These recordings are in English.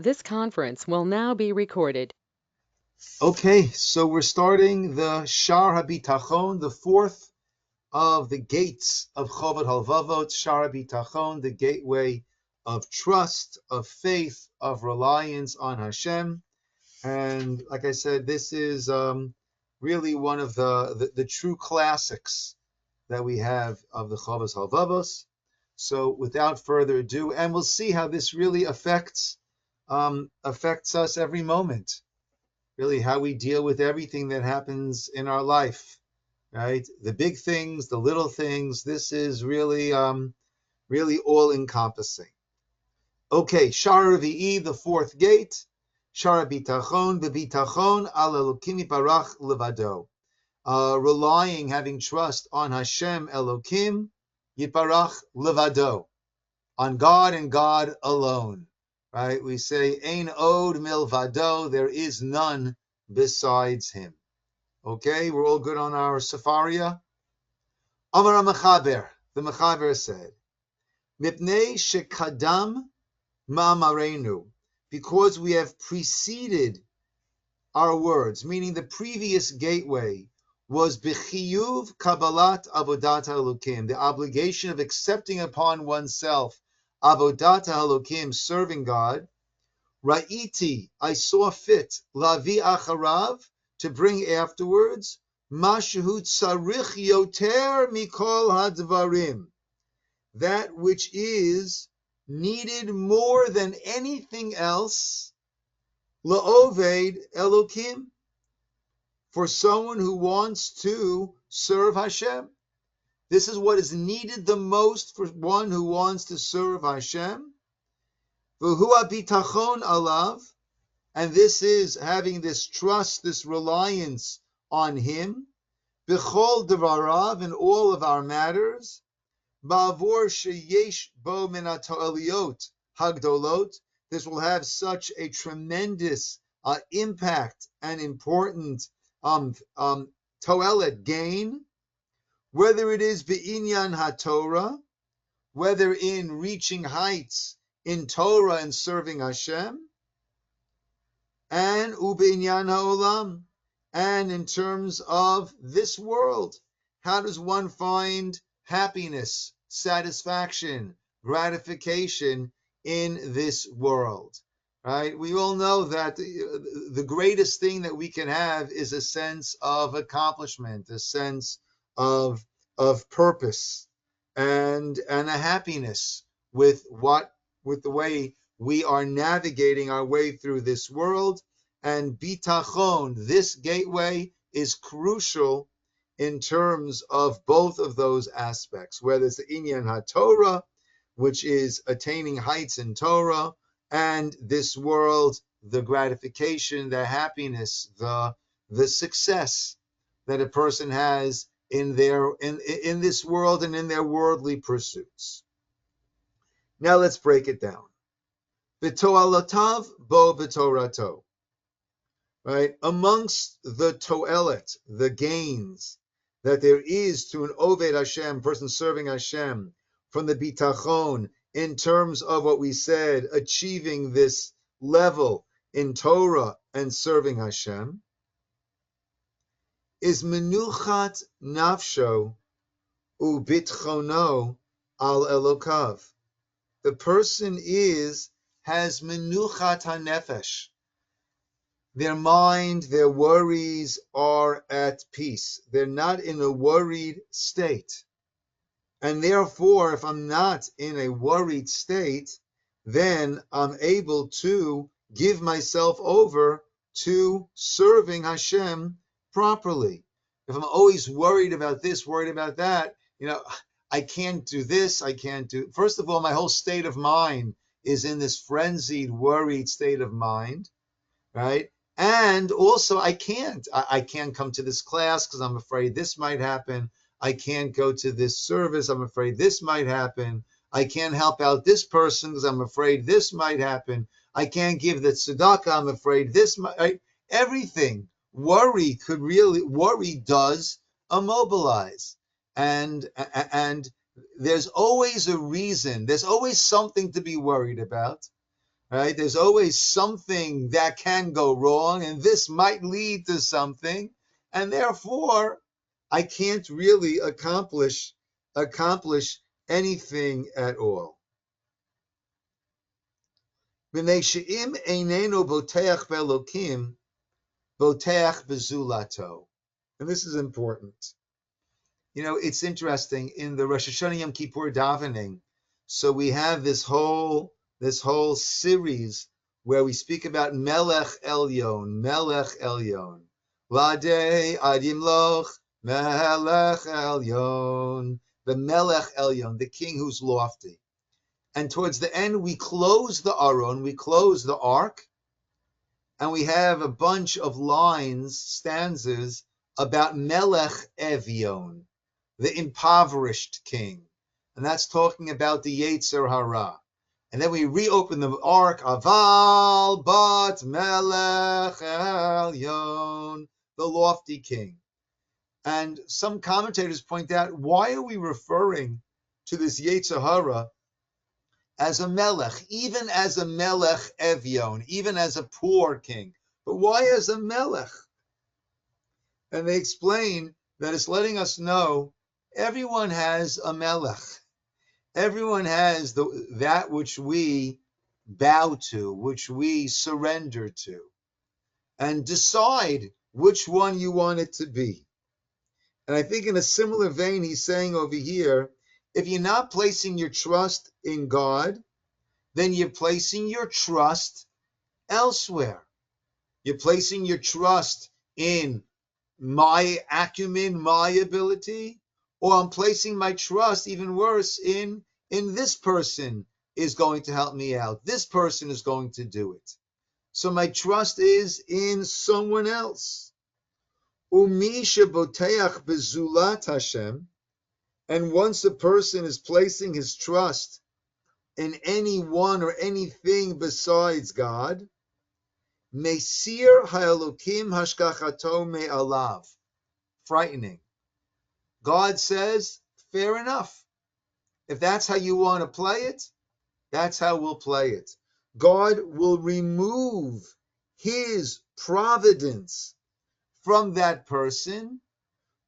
This conference will now be recorded. Okay, so we're starting the Shar HaBitachon, the fourth of the gates of Chovot Halvavot, Shar HaBitachon, the gateway of trust, of faith, of reliance on Hashem. And like I said, this is really one of the true classics that we have of the Chovot Halvavos. So without further ado, and we'll see how this really affects us every moment. Really, how we deal with everything that happens in our life, right? The big things, the little things. This is really, really all encompassing. Okay, Shar Revi'i, the fourth gate. Shar Bitachon, the Bitachon al Elokim Yiparach Levado. Relying, having trust on Hashem Elokim Yiparach Levado, on God and God alone. Right? We say, Ein od milvado, there is none besides him. Okay, we're all good on our Safaria? Amar Mechaber, the Mechaber said, Mipnei shekadam ma'amarenu, because we have preceded our words, meaning the previous gateway was b'chiyuv kabbalat avodat halukim, the obligation of accepting upon oneself avodat halukim, serving God. Ra'iti, I saw fit, lavi acharav, to bring afterwards, mashu tzarich yoter mikol hadvarim, that which is needed more than anything else, la'oved elokim, for someone who wants to serve Hashem. This is what is needed the most for one who wants to serve Hashem. V'hu bitachon alav, and this is having this trust, this reliance on Him. B'chol devarav, in all of our matters. Ba'avor sheyesh bo min ha'to'eliot hagdolot, this will have such a tremendous impact and important to'elet gain, whether it is be'inyan haTorah, whether in reaching heights in Torah and serving Hashem, and u'be'inyan ha'olam, and in terms of this world. How does one find happiness, satisfaction, gratification in this world? Right? We all know that the greatest thing that we can have is a sense of accomplishment, a sense of purpose, and a happiness with the way we are navigating our way through this world. And bitachon, this gateway, is crucial in terms of both of those aspects, whether it's the inyan haTorah, which is attaining heights in Torah, and this world, the gratification, the happiness, the success that a person has in this world and in their worldly pursuits. Now let's break it down. B'to'alatav bo b'torato. Right? Amongst the to'elet, the gains that there is to an Oved Hashem, person serving Hashem, from the bitachon, in terms of what we said, achieving this level in Torah and serving Hashem, is menuchat nafsho ubitchono al elokav. The person has menuchat hanefesh. Their mind, their worries are at peace. They're not in a worried state. And therefore, if I'm not in a worried state, then I'm able to give myself over to serving Hashem properly. If I'm always worried about this, worried about that, I can't do this, first of all, my whole state of mind is in this frenzied, worried state of mind, right? And also, I can't come to this class because I'm afraid this might happen. I can't go to this service. I'm afraid this might happen. I can't help out this person because I'm afraid this might happen. I can't give the tzedakah. I'm afraid this might. Right? Everything. Worry does immobilize. And there's always a reason. There's always something to be worried about. right? There's always something that can go wrong, and this might lead to something, and therefore I can't really accomplish anything at all. B'nei she'im einenu boteach ve'elokim, boteach bezulato. And this is important. You know, it's interesting in the Rosh Hashanah Yom Kippur davening. So we have this whole series where we speak about Melech Elyon, Melech Elyon, Ladei Ad Yimloch, Melech Elyon, the Melech Elyon, the king who's lofty. And towards the end, we close the Aron, we close the ark, and we have a bunch of lines, stanzas about Melech Evyon, the impoverished king. And that's talking about the Yetzer Hara. And then we reopen the ark, Aval Bat Melech Elyon, the lofty king. And some commentators point out, why are we referring to this Yetzer Hara as a melech, even as a melech Evyon, even as a poor king? But why as a melech? And they explain that it's letting us know everyone has a melech. Everyone has that which we bow to, which we surrender to, and decide which one you want it to be. And I think in a similar vein, he's saying over here, if you're not placing your trust in God, then you're placing your trust elsewhere. You're placing your trust in my acumen, my ability, or I'm placing my trust, even worse, in this person is going to help me out. This person is going to do it. So my trust is in someone else. Umi sheboteach bezulat Hashem, and once a person is placing his trust in anyone or anything besides God, Mesir ha'elokim hashgachato me'alav. Frightening. God says, fair enough. If that's how you want to play it, that's how we'll play it. God will remove his providence from that person,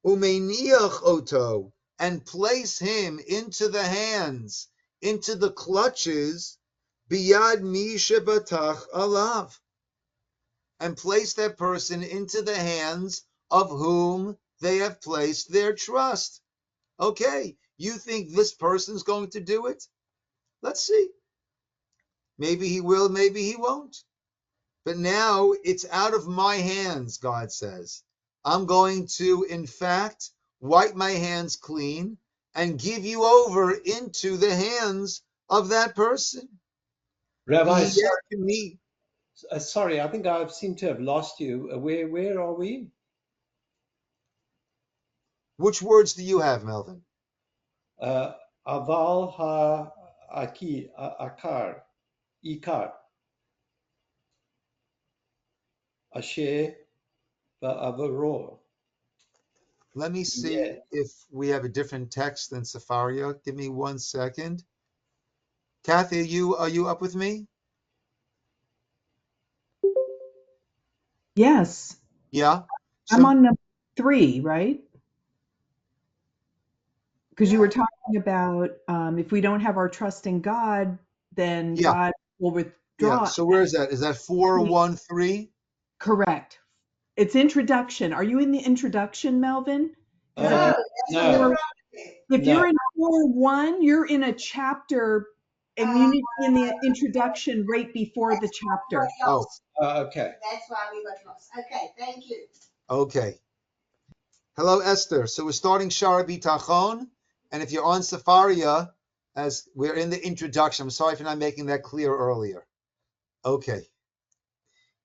umeiniach oto, and place him into the hands, into the clutches, biyad mi shebatach alav, and place that person into the hands of whom they have placed their trust. Okay, you think this person's going to do it? Let's see. Maybe he will, maybe he won't. But now it's out of my hands, God says. I'm going to, in fact, wipe my hands clean and give you over into the hands of that person. Rabbi, Me. sorry, I think I seem to have lost you. Where are we? Which words do you have, Melvin? Aval akar, ikar, asher ba'avaro. Let me see if we have a different text than Safaria. Give me 1 second. Kathy, are you up with me? Yes. Yeah. I'm on number 3, right? Because you were talking about if we don't have our trust in God, then Yeah. God will Yeah. withdraw. So where is that? Is that 413? Correct. It's introduction. Are you in the introduction, Melvin? Because No. if you're in 4:1, you're in a chapter, and you need to be in the introduction right before the chapter. Oh. Okay. That's why we got lost. Okay, thank you. Okay. Hello, Esther. So we're starting Shara Bitachon, and if you're on Safaria, as we're in the introduction, I'm sorry for not making that clear earlier. Okay.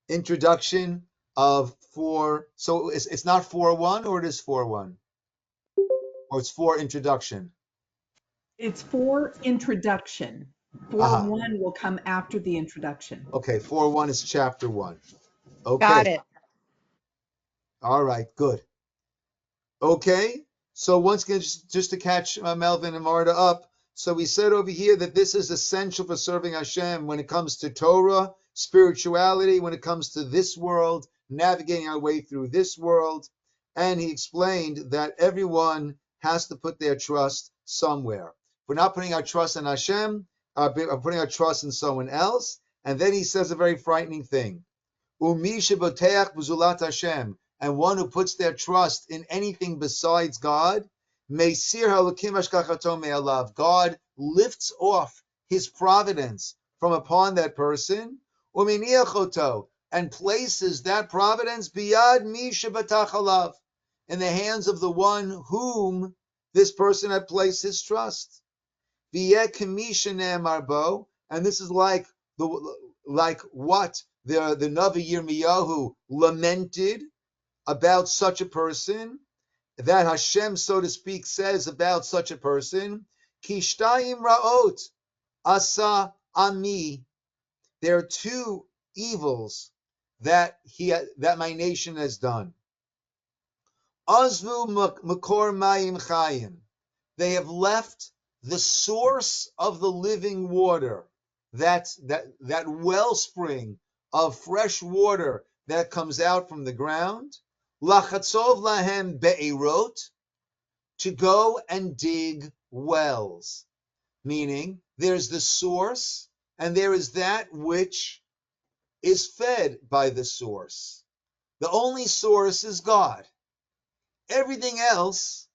Introduction of 4. So it's not 4:1, or it is 4:1? Or it's 4 introduction? It's 4 introduction. 4:1 will come after the introduction. Okay, 4:1 is chapter 1. Okay. Got it. All right, good. Okay, so once again, just to catch Melvin and Marta up, So we said over here that this is essential for serving Hashem when it comes to Torah, spirituality, when it comes to this world, navigating our way through this world. And he explained that everyone has to put their trust somewhere. We're not putting our trust in Hashem, putting our trust in someone else. And then he says a very frightening thing. Umi sheboteach b'zulat Hashem, and one who puts their trust in anything besides God, meisir halukim hashkachato me'alav. God lifts off His providence from upon that person, uminiachoto, and places that providence biyad mi shebatach alav, in the hands of the one whom this person had placed his trust. V'yeh k'misha ne'emar bo, and this is like what the Navi Yirmiyahu lamented about such a person, that Hashem, so to speak, says about such a person, Kishtayim Ra'ot Asa Ami. There are two evils that my nation has done. Azvu Makor Mayim Chayim. They have left the source of the living water, that wellspring of fresh water that comes out from the ground, lachatzov lahem be'erot, to go and dig wells. Meaning, there's the source, and there is that which is fed by the source. The only source is God. Everything else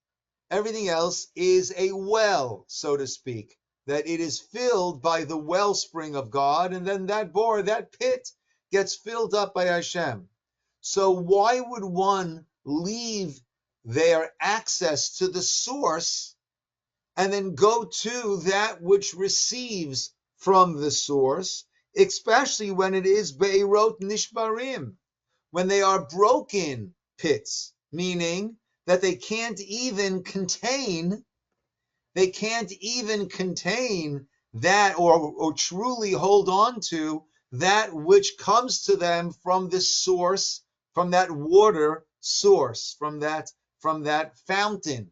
is a well, so to speak, that it is filled by the wellspring of God, and then that pit gets filled up by Hashem. So why would one leave their access to the source and then go to that which receives from the source, especially when it is be'erot nishbarim, when they are broken pits, meaning that they can't even contain that or truly hold on to that which comes to them from the source, from that water source, from that fountain,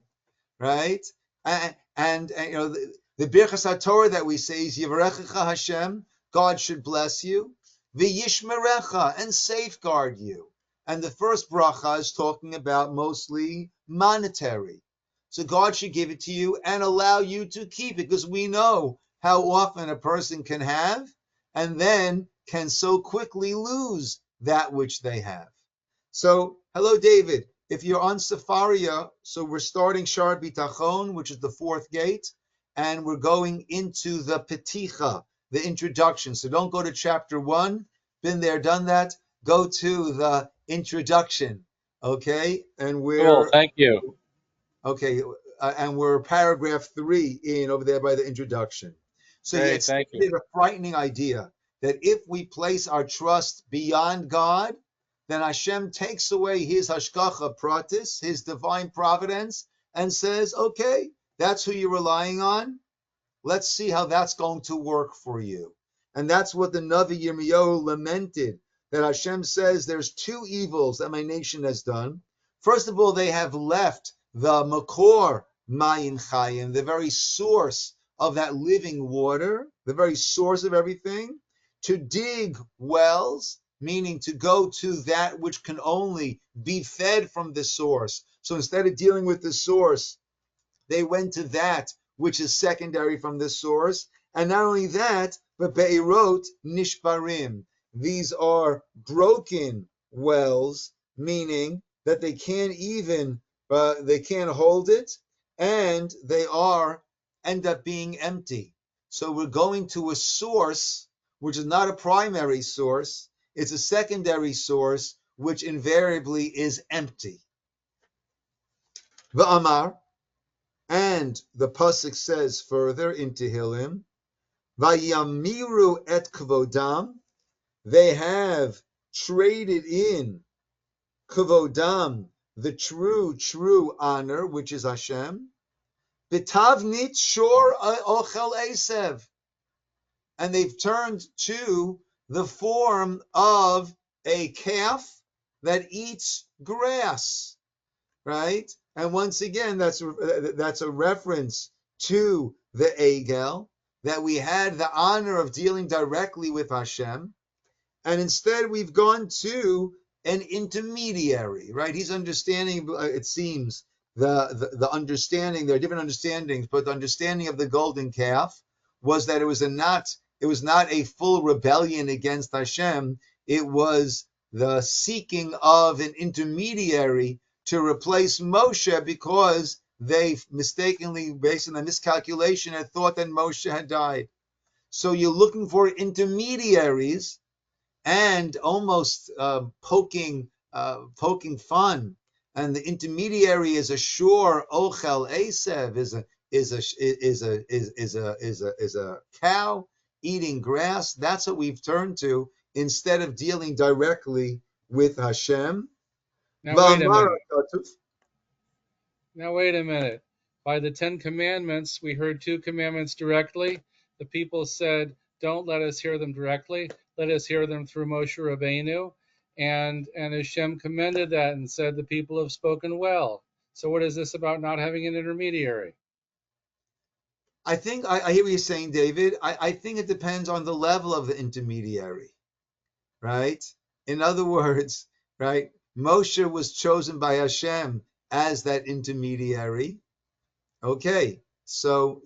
right? And you know, the Birchas HaTorah that we say is Yivarechecha Hashem, God should bless you, V'yishmerecha, and safeguard you. And the first bracha is talking about mostly monetary. So God should give it to you and allow you to keep it, because we know how often a person can have and then can so quickly lose that which they have. So, hello, David. If you're on Safaria, so we're starting Shar Bitachon, which is the fourth gate, and we're going into the Peticha, the introduction. So don't go to chapter 1. Been there, done that. Go to the introduction, okay? And Cool, thank you. And we're paragraph 3 in over there by the introduction. So he had Great, thank you. stated a frightening idea that if we place our trust beyond God, then Hashem takes away His hashgacha pratis, His divine providence, and says, okay, that's who you're relying on. Let's see how that's going to work for you. And that's what the Navi Yirmiyahu lamented, that Hashem says there's two evils that my nation has done. First of all, they have left the makor mayim chayim, the very source of that living water, the very source of everything, to dig wells, meaning to go to that which can only be fed from the source. So instead of dealing with the source, they went to that which is secondary from the source. And not only that, but be'erot nishbarim. These are broken wells, meaning that they can't hold it, and they end up being empty. So we're going to a source which is not a primary source, it's a secondary source which invariably is empty. V'amar, and the pasuk says further in Tehillim, Vayamiru et kvodam, they have traded in kvodam, the true honor, which is Hashem, Bitavnit shor ochel esev, and they've turned to the form of a calf that eats grass, right? And once again, that's a reference to the Egel, that we had the honor of dealing directly with Hashem, and instead we've gone to an intermediary, right? He's understanding, it seems, the understanding, there are different understandings, but the understanding of the golden calf was that it was not a full rebellion against Hashem. It was the seeking of an intermediary to replace Moshe, because they mistakenly, based on the miscalculation, had thought that Moshe had died. So you're looking for intermediaries, and almost poking fun. And the intermediary is a shore ochel esev, is a cow eating grass. That's what we've turned to instead of dealing directly with Hashem. Now wait a minute. Now wait a minute. By the 10 Commandments, we heard 2 commandments directly. The people said, don't let us hear them directly. Let us hear them through Moshe Rabbeinu. And Hashem commended that and said, the people have spoken well. So what is this about not having an intermediary? I think I hear what you're saying, David. I think it depends on the level of the intermediary, right? In other words, right, Moshe was chosen by Hashem as that intermediary. Okay, so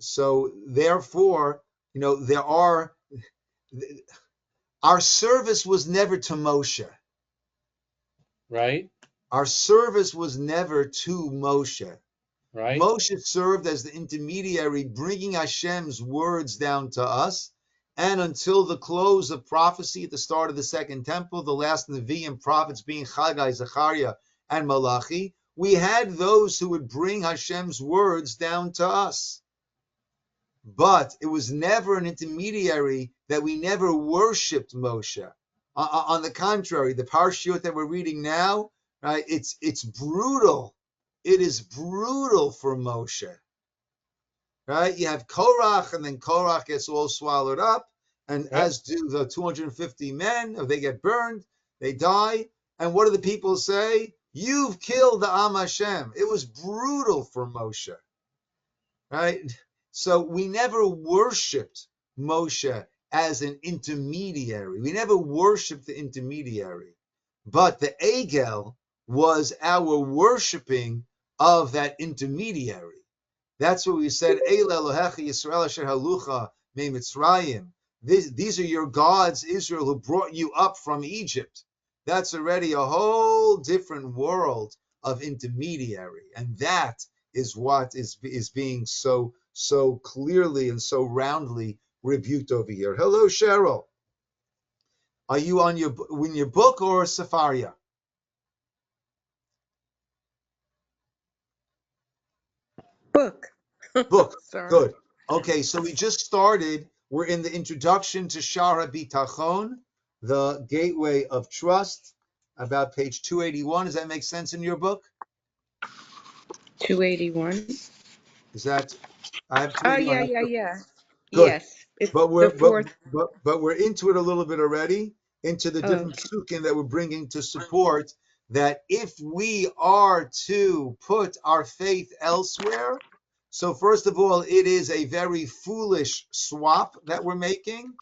therefore, our service was never to Moshe. Right. Our service was never to Moshe. Right. Moshe served as the intermediary, bringing Hashem's words down to us. And until the close of prophecy at the start of the Second Temple, the last Nevi'im prophets being Haggai, Zechariah, and Malachi, we had those who would bring Hashem's words down to us. But it was never an intermediary, that we never worshipped Moshe. On the contrary, the parashiyot that we're reading now, right, it's brutal. It is brutal for Moshe. Right? You have Korach, and then Korach gets all swallowed up, and as do the 250 men. If they get burned, they die. And what do the people say? You've killed the Am Hashem. It was brutal for Moshe. Right? So we never worshipped Moshe as an intermediary. We never worshipped the intermediary. But the Egel was our worshiping of that intermediary. That's what we said, Eila Elohecha Yisroel asher halucha me'Mitzrayim. These are your gods, Israel, who brought you up from Egypt. That's already a whole different world of intermediary. And that is what is being so clearly and so roundly rebuked over here. Hello, Cheryl. Are you in your book or Sefaria? Book. Book. Sorry. Good. Okay, so we just started. We're in the introduction to Shara Bitachon, the Gateway of Trust, about page 281. Does that make sense in your book? 281. Is that, I have Oh, 281. yeah. Good. Yes. It's But the fourth. we're into it a little bit already, into the different Okay. psukim that we're bringing to support that if we are to put our faith elsewhere, so first of all, it is a very foolish swap that we're making.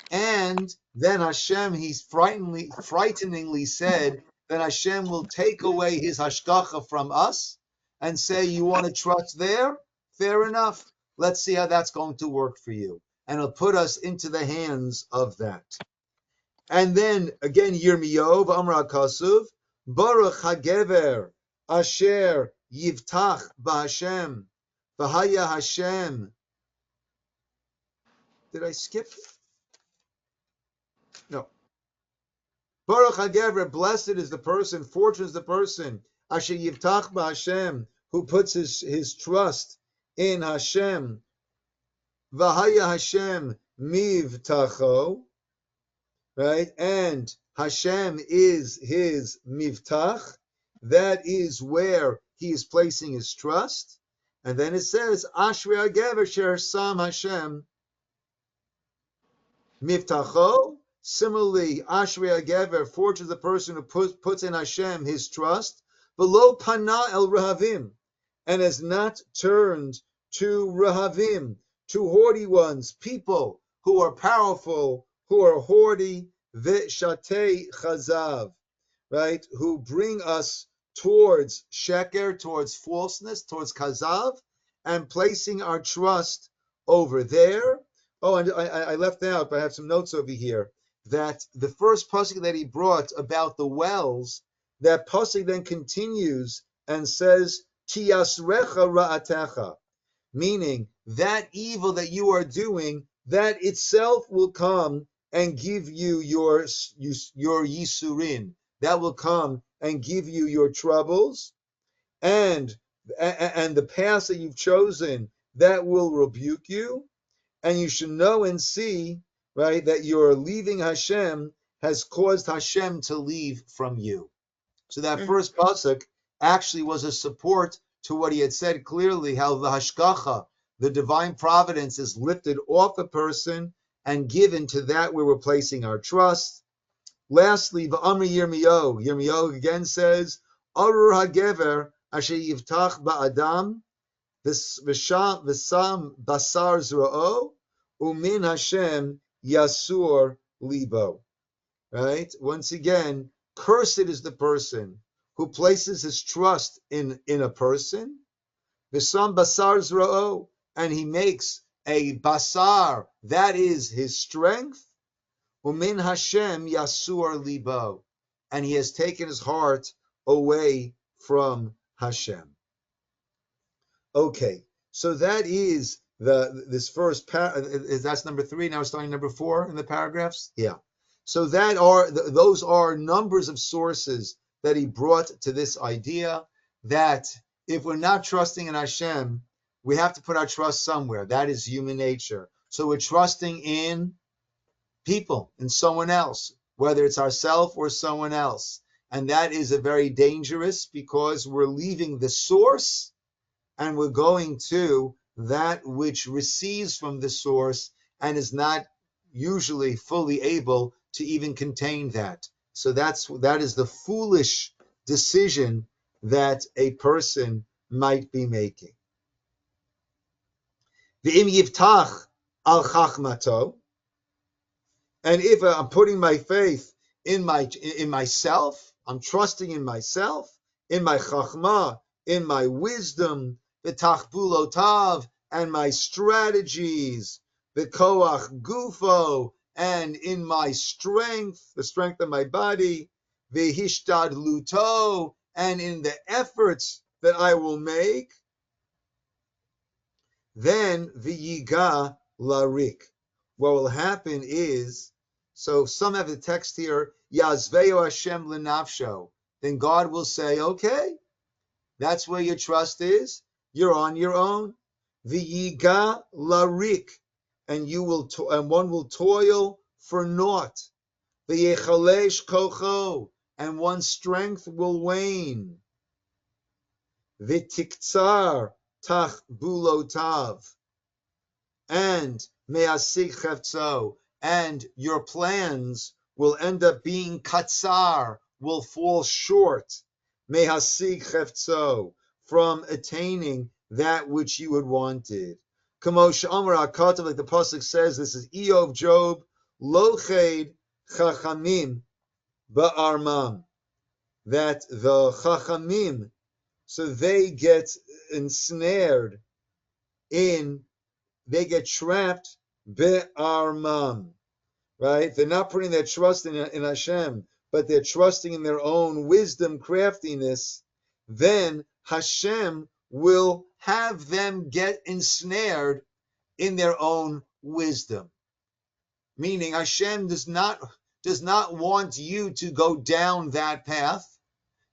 And then Hashem, he's frighteningly said that Hashem will take away his hashgacha from us and say, you want to trust there? Fair enough. Let's see how that's going to work for you. And it'll put us into the hands of that. And then again, Yirmiyahu, Amra Kasuv, Baruch HaGever, Asher Yivtach B'Hashem, V'haya Hashem. Did I skip? No. Baruch HaGever, blessed is the person, fortunate is the person, Asher Yivtach B'Hashem, who puts his trust in Hashem. V'haya Hashem mivtacho, right? And Hashem is his mivtach. That is where he is placing his trust. And then it says, Ashrei HaGever sher sam Hashem mivtacho. Similarly, Ashrei HaGever, fortunate is the person who puts in Hashem his trust. V'lo pana el rahavim, and has not turned to rahavim. to haughty ones, people who are powerful, who are haughty, v'shatei chazav, right? Who bring us towards sheker, towards falseness, towards kazav, and placing our trust over there. Oh, and I left out, but I have some notes over here, that the first pasuk that he brought about the wells, that pasuk then continues and says, Tiyasrecha ra'atecha, meaning that evil that you are doing, that itself will come and give you your yisurin, that will come and give you your troubles, and the path that you've chosen, that will rebuke you, and you should know and see, right, that your leaving Hashem has caused Hashem to leave from you. So that first pasuk actually was a support to what he had said clearly, how the hashgacha, the divine providence, is lifted off a person and given to that where we're placing our trust. Lastly, v'amri Yirmiyahu. Yirmiyahu again says, Arur hagever asher yivtach ba'adam v'sam basar zro'o umin Hashem yasur libo. Right? Once again, cursed is the person who places his trust in a person, v'sam basar zro'o, and he makes a basar, that is his strength, umin Hashem yasur libo, and he has taken his heart away from Hashem. Okay, so that is this first that's number 3. Now we're starting number 4 in the paragraphs. Yeah. So those are numbers of sources that he brought to this idea that if we're not trusting in Hashem, we have to put our trust somewhere. That is human nature. So we're trusting in people, in someone else, whether it's ourselves or someone else. And that is a very dangerous, because we're leaving the source and we're going to that which receives from the source and is not usually fully able to even contain that. So that is the foolish decision that a person might be making. V'im yivtach al chachmato, and if I'm putting my faith in myself, I'm trusting in myself, in my chachma, in my wisdom, the tachbulotav, and my strategies, the koach gufo, and in my strength, the strength of my body, the hishtadluto, and in the efforts that I will make, then the yiga larik. What will happen is, so some have the text here, Yazveo Hashem lenafsho. Then God will say, okay, that's where your trust is. You're on your own. V'yiga larik, and and one will toil for naught. V'yechalesh kocho, and one's strength will wane. V'tiktsar tach bulotav, and me'asik cheftzo, and your plans will end up being katsar, will fall short, me'asik cheftzo, from attaining that which you had wanted. Kamosh Amar HaKatav, like the pasuk says, this is Eov, Job, lo ched chachamim ba'armam, that the chachamim, so they get ensnared they get trapped be'armam, right? They're not putting their trust in Hashem, but they're trusting in their own wisdom, craftiness. Then Hashem will have them get ensnared in their own wisdom. Meaning Hashem does not want you to go down that path,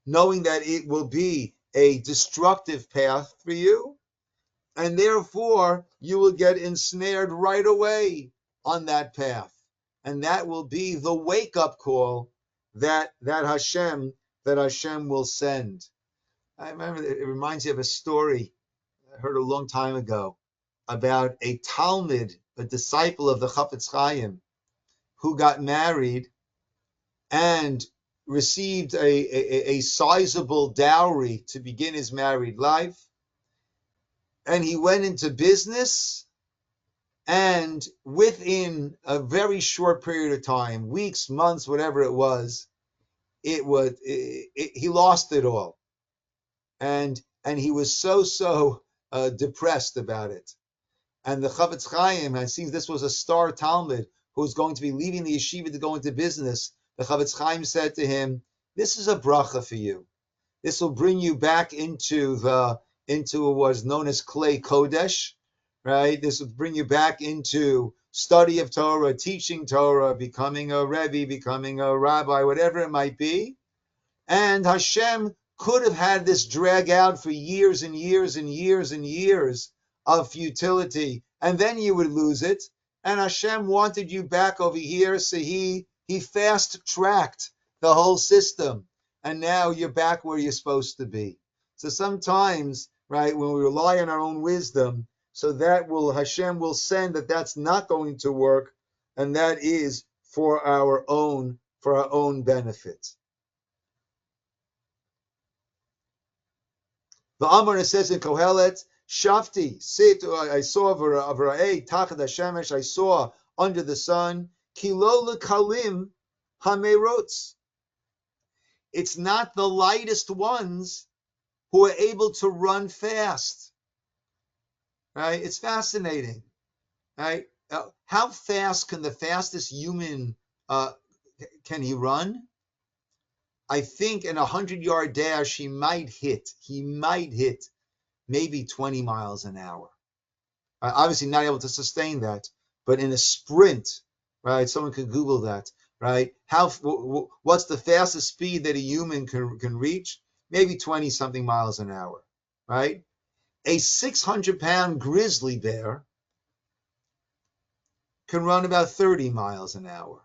knowing that it will be a destructive path for you. And therefore, you will get ensnared right away on that path. And that will be the wake-up call that Hashem will send. I remember, it reminds me of a story I heard a long time ago about a Talmud, a disciple of the Chafetz Chaim, who got married and received a sizable dowry to begin his married life. And he went into business And within a very short period of time, weeks, months, whatever it was, he lost it all, and he was so depressed about it. And the Chavetz Chaim, and it seems this was a star Talmud who was going to be leaving the yeshiva to go into business. The Chavetz Chaim said to him, "This is a bracha for you. This will bring you back into what was known as Klei Kodesh, right? This will bring you back into study of Torah, teaching Torah, becoming a Rebbe, becoming a rabbi, whatever it might be." And Hashem could have had this drag out for years and years and years and years of futility, and then you would lose it. And Hashem wanted you back over here, so he fast-tracked the whole system, and now you're back where you're supposed to be. So sometimes, right, when we rely on our own wisdom, so that Hashem will send that's not going to work, and that is for our own benefit. The Amar, it says in Kohelet, Shafti, sit, I saw Avra'e, Tachat HaShemesh, I saw under the sun, Kilo Lekalim Hamerotz. It's not the lightest ones who are able to run fast. Right? It's fascinating. Right? How fast can the fastest human, can he run? I think in a 100-yard dash, he might hit maybe 20 miles an hour. Obviously not able to sustain that, but in a sprint, right? Someone could Google that, right? What's the fastest speed that a human can reach? Maybe 20 something miles an hour, right? A 600-pound grizzly bear can run about 30 miles an hour.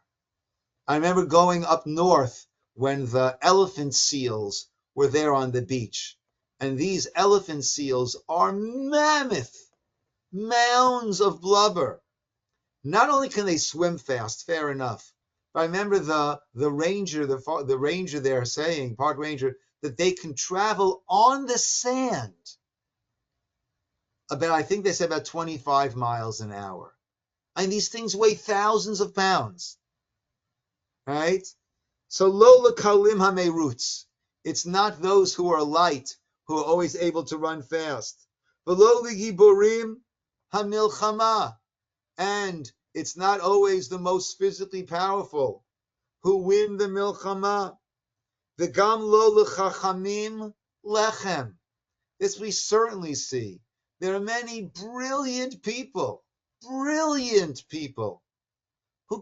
I remember going up north when the elephant seals were there on the beach. And these elephant seals are mammoth, mounds of blubber. Not only can they swim fast, fair enough, but I remember the ranger there saying, park ranger, that they can travel on the sand I think they said about 25 miles an hour. And these things weigh thousands of pounds, right? So Lola Kalim Hamerutz. It's not those who are light who are always able to run fast. V'lo Giborim Hamilchama. And it's not always the most physically powerful who win the milchama. V'gam lo l'chachamim lechem. This we certainly see. There are many brilliant people who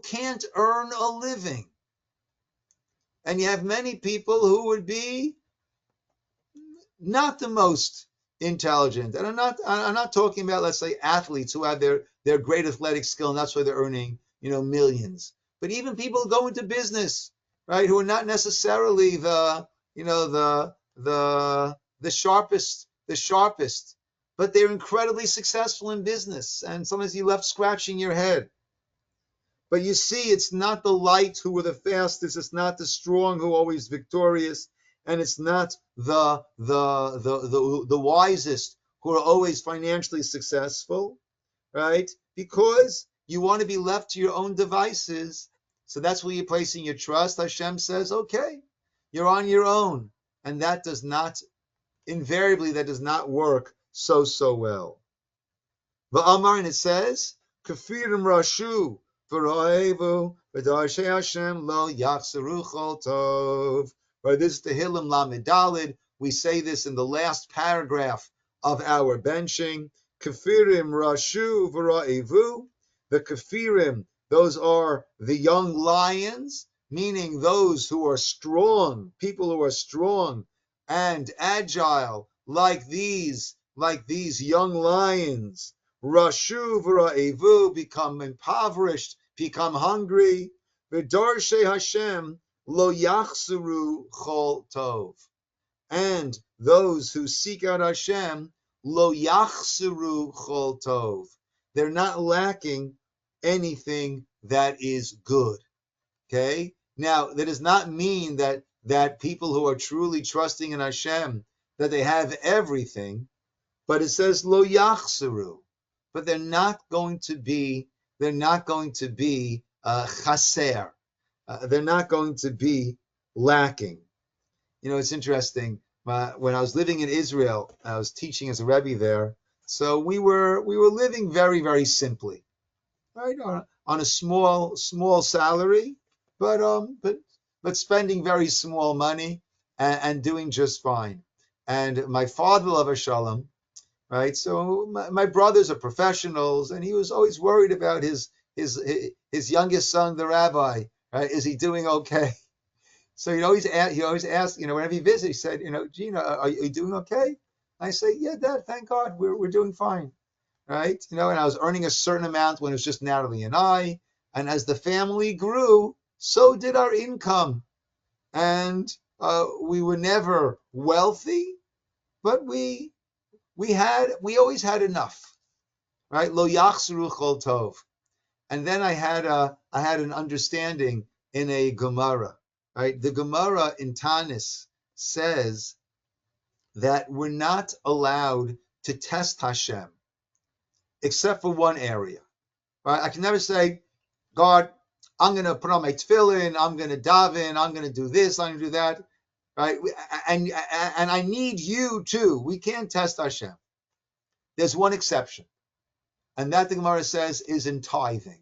can't earn a living. And you have many people who would be not the most intelligent. And I'm not talking about, let's say, athletes who have their great athletic skill and that's why they're earning, millions. But even people who go into business, right, who are not necessarily the sharpest, but they're incredibly successful in business. And sometimes you're left scratching your head. But you see, it's not the light who are the fastest. It's not the strong who are always victorious, and it's not the wisest who are always financially successful, right? Because you want to be left to your own devices. So that's where you're placing your trust. Hashem says, okay, you're on your own, and that does not work so well. V'amar, and it says, Kafirim Rashu. Right, this is Tehillim Lamed Daled. We say this in the last paragraph of our benching. Kafirim Rashu v'ra'evu. The Kafirim, those are the young lions, meaning those who are strong, people who are strong and agile, like these young lions. Rashu v'ra'evu, become impoverished, become hungry. V'darshe Hashem lo yachsuru chol tov. And those who seek out Hashem, lo yachsuru chol tov. They're not lacking anything that is good. Okay? Now, that does not mean that people who are truly trusting in Hashem, that they have everything, but it says lo yachsuru. but they're not going to be chaser. They're not going to be lacking. It's interesting. When I was living in Israel, I was teaching as a Rabbi there. So we were living very, very simply, right, on a small salary, but spending very small money and doing just fine. And my father, Lav Shalom, right? So my brothers are professionals, and he was always worried about his youngest son, the rabbi. Right? Is he doing okay? So he always asked, whenever he visited, he said, Gina, are you doing okay? I say, yeah, Dad, thank God, we're doing fine, right? And I was earning a certain amount when it was just Natalie and I, and as the family grew, so did our income, and we were never wealthy, but we always had enough, right? Lo yachzru chol tov. And then I had an understanding in a Gemara, right? The Gemara in Tanis says that we're not allowed to test Hashem except for one area, right? I can never say, God, I'm going to put on my tefillin, I'm going to daven, I'm going to do this, I'm going to do that, right? And I need you too. We can't test Hashem. There's one exception, and that the Gemara says is in tithing.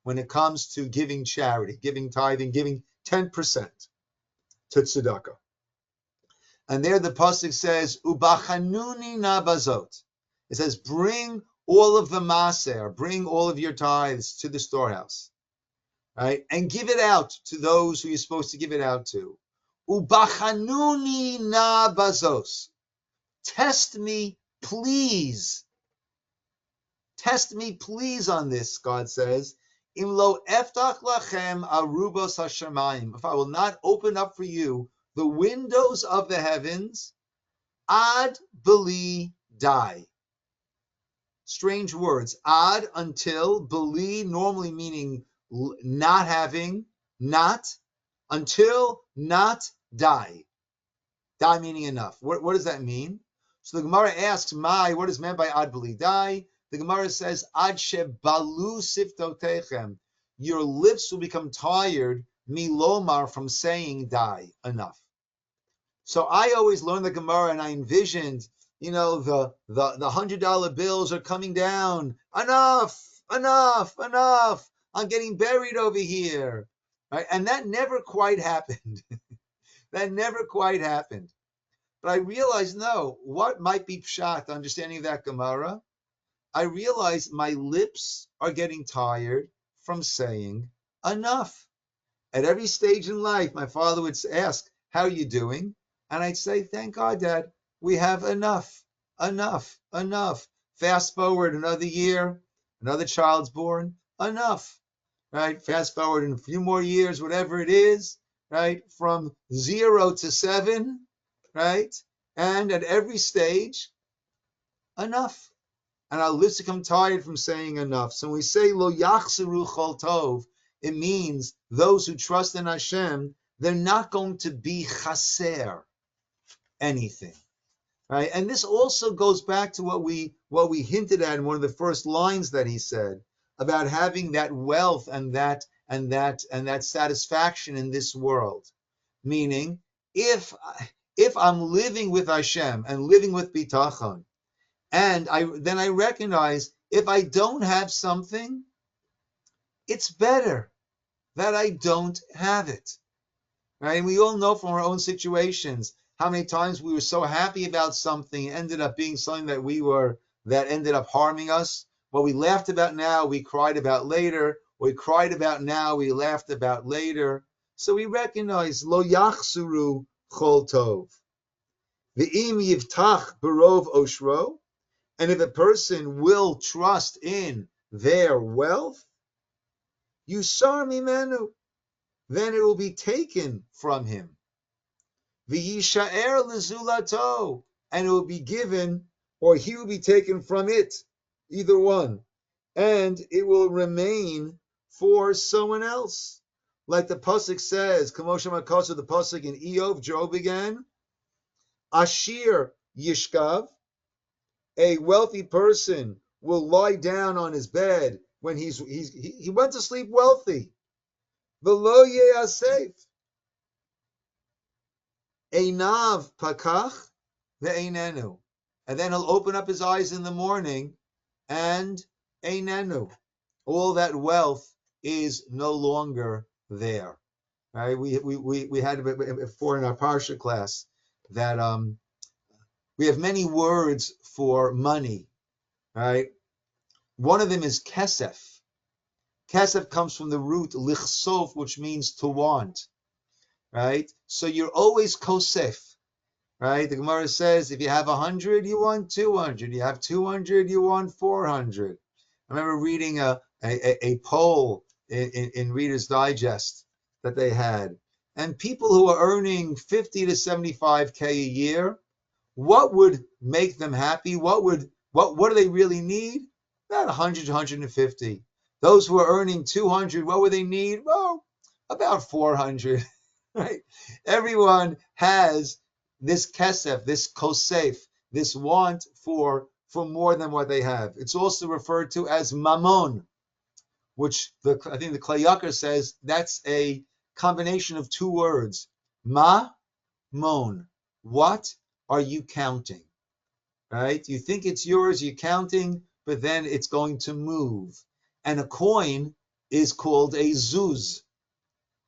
When it comes to giving charity, giving tithing, giving 10% to tzedakah. And there the pasuk says, Ubachanuni na bazot. It says, bring all of the maser, bring all of your tithes to the storehouse, right? And give it out to those who you're supposed to give it out to. Ubachanuni na bazos. Test me, please. Test me, please, on this, God says. Im lo eftach lachem arubos hashamayim. If I will not open up for you the windows of the heavens, ad beli die. Strange words. Ad, until, beli, normally meaning not having, not, until, not, die. Die meaning enough. What does that mean? So the Gemara asks, what is meant by ad beli die? The Gemara says, ad shebalu siftotechem. Your lips will become tired, milomar, from saying die, enough. So I always learned the Gemara and I envisioned, the $100 bills are coming down. Enough, enough, enough. I'm getting buried over here. Right? And that never quite happened. That never quite happened. But I realized, no, what might be pshat, understanding of that Gemara? I realized my lips are getting tired from saying enough. At every stage in life, my father would ask, how are you doing? And I'd say, thank God, Dad, we have enough, enough, enough. Fast forward another year, another child's born, enough, right? Fast forward in a few more years, whatever it is, right? From 0 to 7, right? And at every stage, enough. And our lips become tired from saying enough. So when we say lo yachzeru chol tov, it means those who trust in Hashem, they're not going to be chaser anything, right? And this also goes back to what we hinted at in one of the first lines that he said about having that wealth and that satisfaction in this world. Meaning, if I'm living with Hashem and living with Bitachon, and then I recognize if I don't have something, it's better that I don't have it. Right? And we all know from our own situations how many times we were so happy about something, it ended up being something that ended up harming us. What we laughed about now, we cried about later. What we cried about now, we laughed about later. So we recognize lo yachsuru chol tov. V'im yivtach barov oshro. And if a person will trust in their wealth, yusar mimenu, then it will be taken from him. V'yishaer lezulato, and it will be given, or he will be taken from it, either one, and it will remain for someone else. Like the pasuk says, Kamosha Makasa, the pasuk in Eov, Job again, Ashir Yishkav, a wealthy person will lie down on his bed when he went to sleep wealthy. V'lo ye'asef. Einav pakach ve'einenu. And then he'll open up his eyes in the morning and einenu. All that wealth is no longer there. Right? We had before in our parsha class that we have many words for money. Right? One of them is kesef. Kesef comes from the root lichsof, which means to want. Right? So you're always kosef. Right? The Gemara says if you have 100, you want 200. You have 200, you want 400. I remember reading a poll in Reader's Digest that they had. And people who are earning 50 to 75K a year, what would make them happy? What do they really need? About 100 to 150. Those who are earning 200, what would they need? Well, about 400. Right? Everyone has this kesef, this kosef, this want for more than what they have. It's also referred to as mammon, which I think the Klei Yakar says that's a combination of two words. Ma-mon. What are you counting? Right? You think it's yours, you're counting, but then it's going to move. And a coin is called a zuz.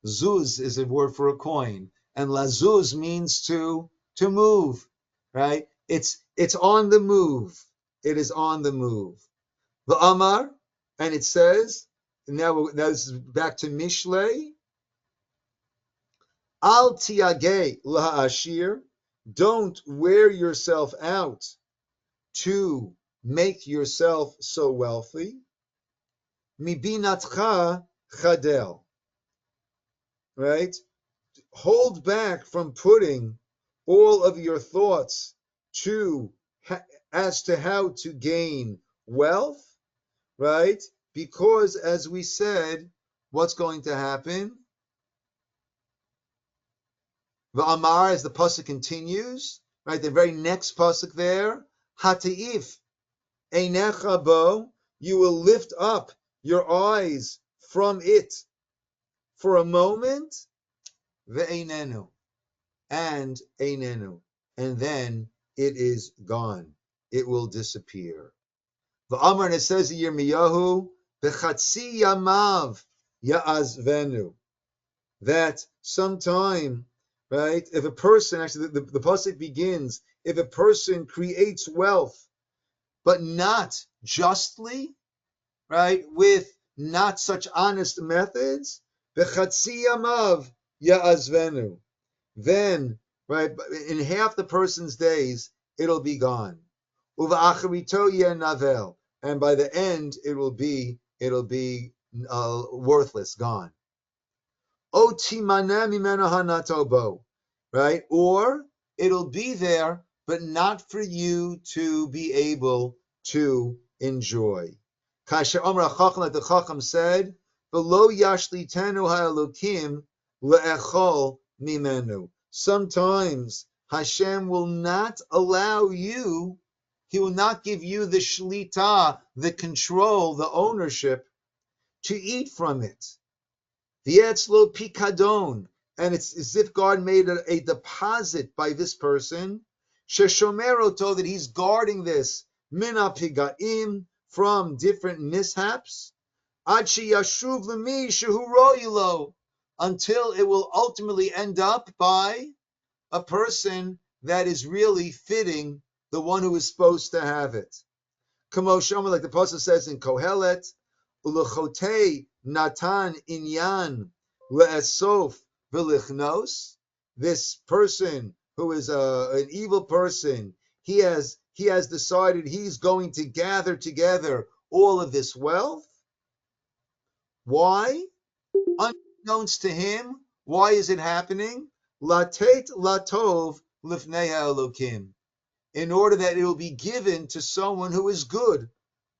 Zuz is a word for a coin, and lazuz means to move, right? It's on the move. It is on the move. The Amar, and it says, now this is back to Mishlei, Al tiage la'ashir, don't wear yourself out to make yourself so wealthy. Mibinatcha chadel, right? Hold back from putting all of your thoughts as to how to gain wealth, right? Because as we said, what's going to happen? V'amar, as the pasuk continues, right? The very next pasuk there, hataif einecha bo, you will lift up your eyes from it for a moment, ve'einenu, and einenu, and then it is gone. It will disappear. V'amar, and it says in Yirmiyahu, b'chatzi yamav ya'azvenu, that sometime, right, if a person, actually the pasuk begins, if a person creates wealth, but not justly, right, with not such honest methods, b'chatzi yamav ya'azvenu, then, right, in half the person's days, it'll be gone. Uva'acharito navel, and by the end, it'll be worthless, gone. Otimana mimena hanatobo, right? Or it'll be there, but not for you to be able to enjoy. Kasher Omar Chacham, like the Chacham said, "V'lo yashlitenu ha'elokim le'echol mimenu." Sometimes Hashem will not allow you, He will not give you the shlita, the control, the ownership to eat from it. V'yetzlo pikadon, and it's as if God made a deposit by this person, sheshomeroto, that He's guarding this, mina pigaim, from different mishaps, ad sheyashuv l'mi shehu ro'ilo, until it will ultimately end up by a person that is really fitting the one who is supposed to have it. Kamo Shoma, like the Pasuk says in Kohelet, Ulechote Natan Inyan Le'esof V'lichnos. This person who is an evil person, he has decided he's going to gather together all of this wealth. Why? Unbeknownst to him. Why is it happening? Latet latov lifnei ha'elokim, in order that it will be given to someone who is good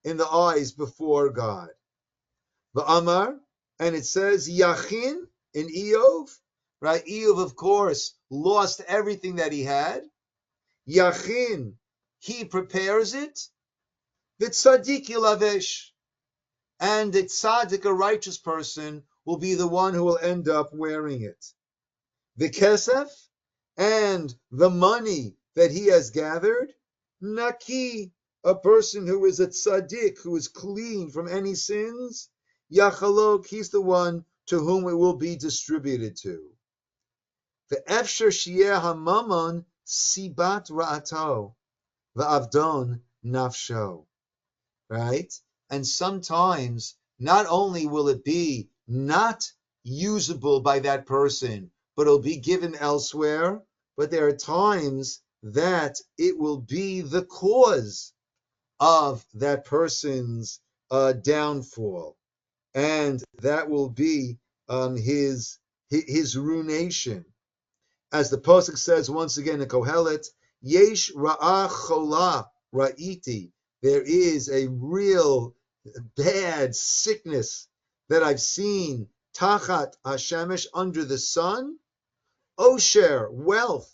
in the eyes before God. The Amar, and it says Yachin in Eov, right? Eov, of course, lost everything that he had. Yachin, he prepares it. V'tzadik yilavesh. And a tzaddik, a righteous person, will be the one who will end up wearing it. The kesef, and the money that he has gathered, naki, a person who is a tzaddik, who is clean from any sins, yachalok, he's the one to whom it will be distributed to. The efsher shieh hamamon sibat ra'ato, va'avdon nafsho. Right? And sometimes not only will it be not usable by that person, but it'll be given elsewhere, but there are times that it will be the cause of that person's downfall, and that will be his ruination. As the Pasuk says once again in Kohelet, Yesh ra'ah chola ra'iti. There is a real bad sickness that I've seen, tachat hashemesh, under the sun, osher, wealth,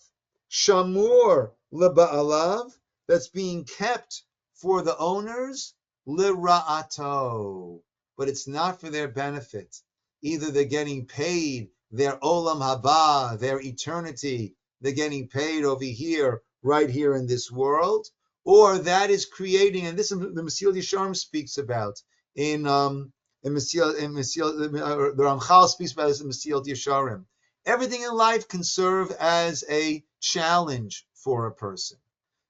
shamur leba'alav, that's being kept for the owners, lira'ato, but it's not for their benefit. Either they're getting paid their olam haba, their eternity, they're getting paid over here, right here in this world, or that is creating, and this is the Mesilat Yesharim speaks about the Ramchal speaks about this in Mesilat Yesharim. Everything in life can serve as a challenge for a person,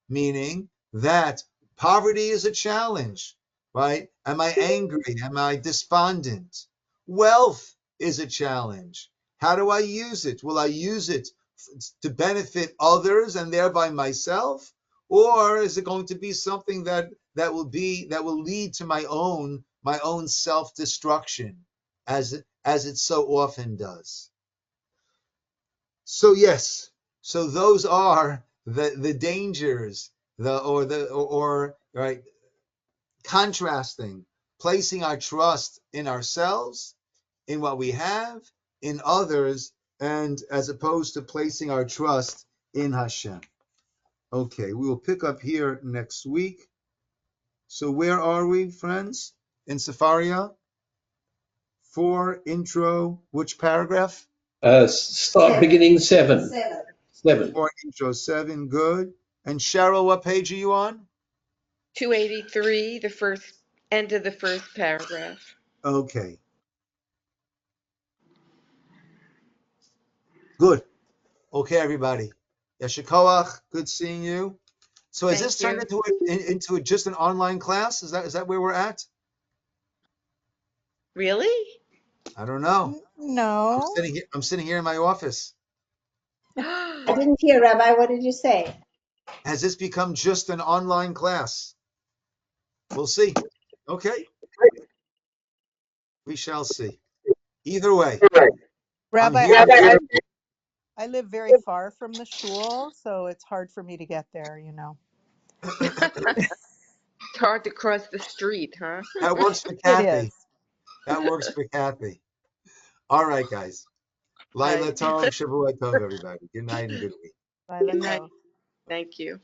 meaning that poverty is a challenge, right? Am I angry? Am I despondent? Wealth is a challenge. How do I use it? Will I use it to benefit others and thereby myself? Or is it going to be something that will lead to my own self-destruction, as it so often does? So yes, so those are the dangers, right, contrasting, placing our trust in ourselves, in what we have, in others, and as opposed to placing our trust in Hashem. Okay, we will pick up here next week. So where are we, friends? In Sefaria? 4 intro, which paragraph? Start beginning 7. 7. 4 intro 7, good. And Cheryl, what page are you on? 283, the first end of the first paragraph. Okay, good. Okay, everybody. Yeshikoach, good seeing you. So has this Thank turned you. into just an online class? Is that where we're at? Really? I don't know. No. I'm sitting here in my office. I didn't hear, Rabbi. What did you say? Has this become just an online class? We'll see. Okay, we shall see. Either way, I'm Rabbi, here. I live very far from the shul, so it's hard for me to get there, you know. It's hard to cross the street, huh? That works for It is. Kathy. That works for Kathy. All right, guys. Laila Right. Tov, Shavua Tov, everybody. Good night and good week. Lila Good night. Tov. Thank you.